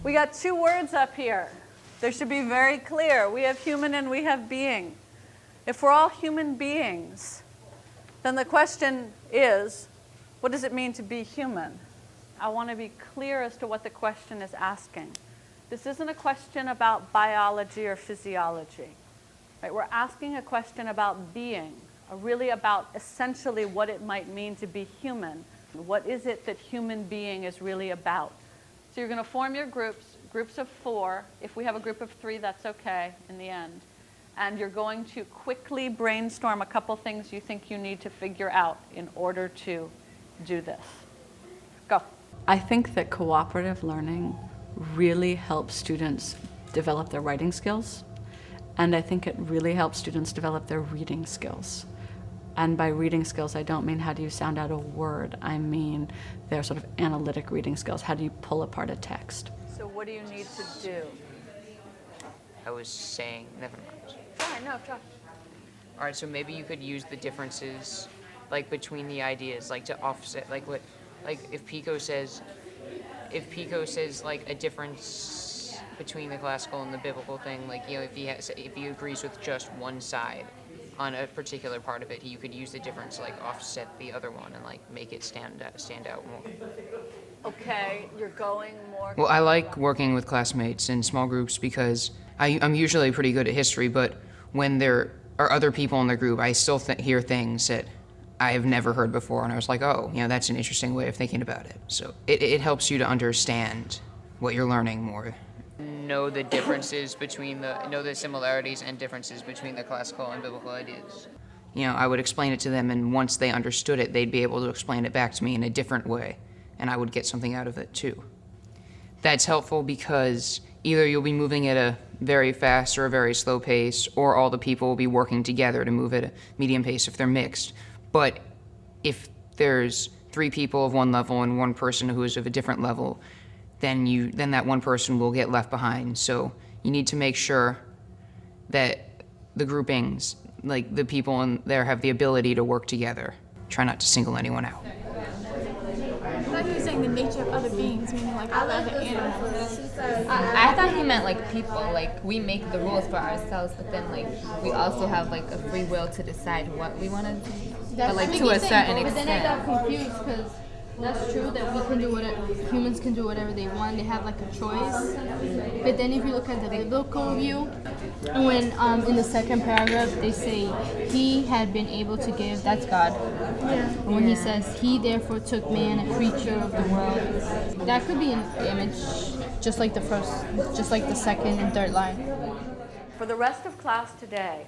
We got two words up here. They should be very clear. We have human and we have being. If we're all human beings, then the question is, what does it mean to be human? I want to be clear as to what the question is asking. This isn't a question about biology or physiology. Right? We're asking a question about being, really about essentially what it might mean to be human. What is it that human being is really about? So you're going to form your groups of 4. If we have a group of 3, that's okay in the end. And you're going to quickly brainstorm a couple things you think you need to figure out in order to do this. Go. I think that cooperative learning really helps students develop their writing skills, and I think it really helps students develop their reading skills. And by reading skills, I don't mean how do you sound out a word, I mean their sort of analytic reading skills. How do you pull apart a text? So what do you need to do? I was saying, never mind. Fine, no, try. All right, so maybe you could use the differences, like between the ideas, like to offset, like what, like if Pico says like a difference between the classical and the biblical thing, like, you know, if he agrees with just one side on a particular part of it, you could use the difference to like offset the other one and like make it stand out more. Okay, you're going more. Well, I like working with classmates in small groups because I'm usually pretty good at history, but when there are other people in the group, I still hear things that I have never heard before, and I was like, oh, you know, that's an interesting way of thinking about it. So it helps you to understand what you're learning more. Know the differences know the similarities and differences between the classical and biblical ideas. You know, I would explain it to them, and once they understood it, they'd be able to explain it back to me in a different way, and I would get something out of it too. That's helpful because either you'll be moving at a very fast or a very slow pace, or all the people will be working together to move at a medium pace if they're mixed. But if there's 3 people of one level and 1 person who is of a different level, then that one person will get left behind. So you need to make sure that the groupings, like the people in there, have the ability to work together. Try not to single anyone out. I thought he was saying the nature of other beings, meaning like all other animals. I thought he meant like people, like we make the rules for ourselves, but then like we also have like a free will to decide what we want to do, but like to a certain extent. But then I got confused because that's true that we can do whatever, humans can do whatever they want. They have like a choice. But then if you look at the biblical view, when in the second paragraph they say he had been able to give, that's God. Yeah. When he says he therefore took man, a creature of the world, that could be an image, just like the second and third line. For the rest of class today,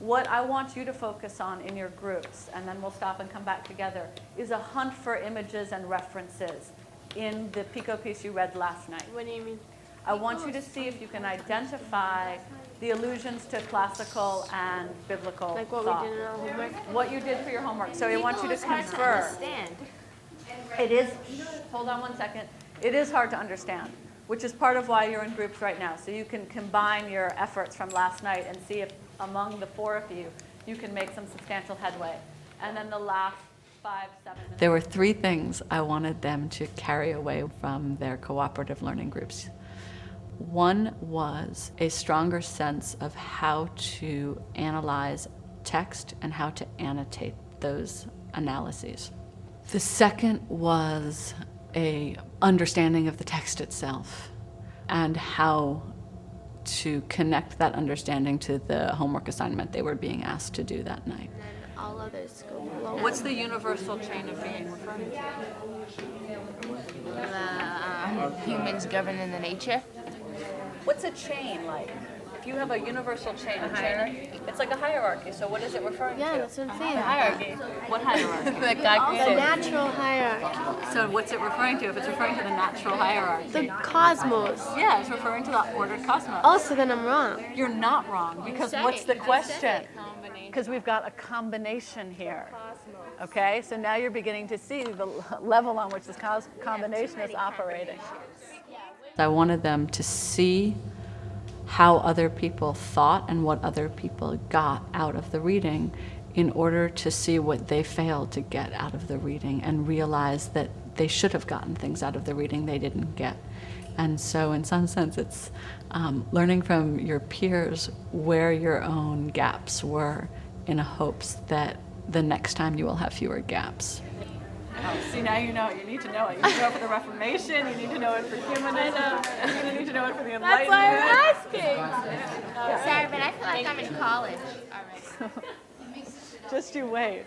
what I want you to focus on in your groups, and then we'll stop and come back together, is a hunt for images and references in the Pico piece you read last night. What do you mean? I want you to see if you can identify the allusions to classical and biblical Like what thought. we did in our homework? What you did for your homework. So I want you to confer. It is, hold on one second. It is hard to understand, which is part of why you're in groups right now. So you can combine your efforts from last night and see if among the 4 of you, you can make some substantial headway. And then the last 5, 7 minutes. There were 3 things I wanted them to carry away from their cooperative learning groups. One was a stronger sense of how to analyze text and how to annotate those analyses. The second was a understanding of the text itself and how to connect that understanding to the homework assignment they were being asked to do that night. And then all others go below. What's the universal chain of being referring to? Humans governing the nature. What's a chain like? If you have a universal chain, a hierarchy. It's like a hierarchy. So what is it referring Yeah, to? that's what I'm saying. Hierarchy. What hierarchy? That God The created. natural hierarchy. So what's it referring to? If it's referring to the natural hierarchy. The cosmos. Yeah, it's referring to the ordered cosmos. Also, then I'm wrong. You're not wrong, because what's the question? Because we've got a combination here. Okay, so now you're beginning to see the level on which this combination is operating. I wanted them to see how other people thought and what other people got out of the reading in order to see what they failed to get out of the reading and realize that they should have gotten things out of the reading they didn't get. And so in some sense, it's learning from your peers where your own gaps were in hopes that the next time you will have fewer gaps. Oh, see, now you know. You need to know it. You need to know it for the Reformation. You need to know it for humanism. You need to know it for the Enlightenment. That's why I'm asking. Sorry, but I feel like I'm in college already. Just you wait.